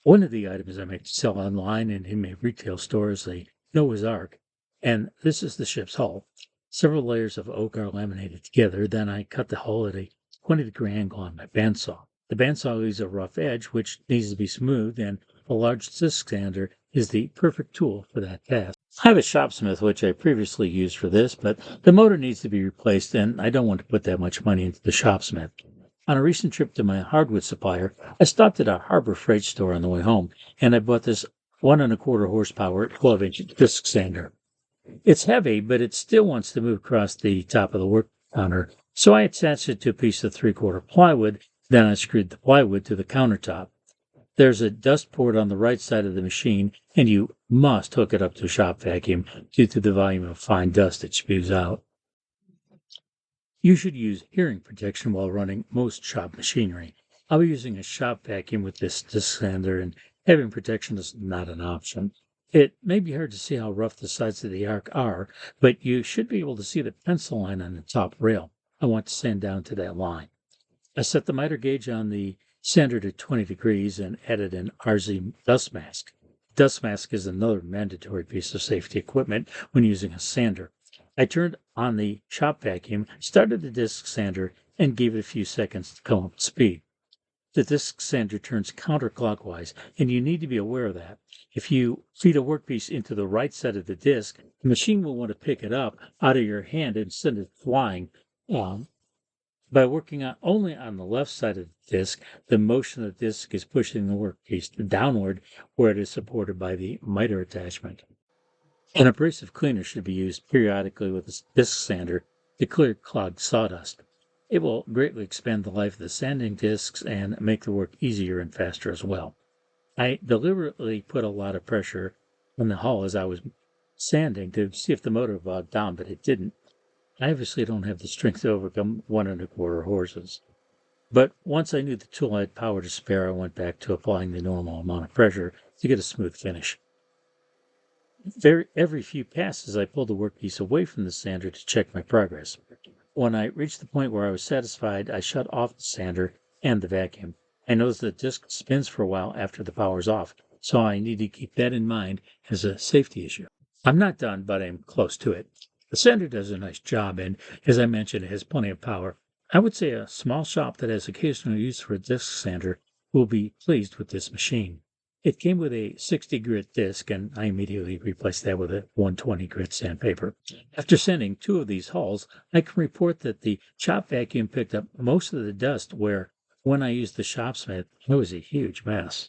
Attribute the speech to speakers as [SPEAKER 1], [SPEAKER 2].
[SPEAKER 1] One of the items I make to sell online and in my retail store is a Noah's Ark, and this is the ship's hull. Several layers of oak are laminated together, then I cut the hull at a 20-degree angle on my bandsaw. The bandsaw leaves a rough edge, which needs to be smoothed, and a large disc sander is the perfect tool for that task. I have a shopsmith which I previously used for this, but the motor needs to be replaced, and I don't want to put that much money into the shopsmith. On a recent trip to my hardwood supplier, I stopped at a Harbor Freight store on the way home, and I bought this 1¼ horsepower 12-inch disc sander. It's heavy, but it still wants to move across the top of the work counter, so I attached it to a piece of 3/4 plywood, then I screwed the plywood to the countertop. There's a dust port on the right side of the machine, and you must hook it up to a shop vacuum due to the volume of fine dust it spews out. You should use hearing protection while running most shop machinery. I'll be using a shop vacuum with this disc sander, and having protection is not an option. It may be hard to see how rough the sides of the Ark are, but you should be able to see the pencil line on the top rail. I want to sand down to that line. I set the miter gauge on the sander to 20 degrees and added an RZ dust mask. Dust mask is another mandatory piece of safety equipment when using a sander. I turned on the shop vacuum, started the disc sander, and gave it a few seconds to come up to speed. The disc sander turns counterclockwise, and you need to be aware of that. If you feed a workpiece into the right side of the disc, the machine will want to pick it up out of your hand and send it flying. By working only on the left side of the disc, the motion of the disc is pushing the workpiece downward where it is supported by the miter attachment. An abrasive cleaner should be used periodically with a disc sander to clear clogged sawdust. It will greatly expand the life of the sanding discs and make the work easier and faster as well. I deliberately put a lot of pressure on the hull as I was sanding to see if the motor bogged down, but it didn't. I obviously don't have the strength to overcome 1¼ horses. But once I knew the tool had power to spare, I went back to applying the normal amount of pressure to get a smooth finish. Every few passes, I pulled the workpiece away from the sander to check my progress. When I reached the point where I was satisfied, I shut off the sander and the vacuum. I noticed the disc spins for a while after the power's off, so I need to keep that in mind as a safety issue. I'm not done, but I'm close to it. The sander does a nice job, and as I mentioned, it has plenty of power. I would say a small shop that has occasional use for a disc sander will be pleased with this machine. It came with a 60 grit disc, and I immediately replaced that with a 120 grit sandpaper. After sanding 2 of these hulls, I can report that the shop vacuum picked up most of the dust where, when I used the shopsmith, it was a huge mess.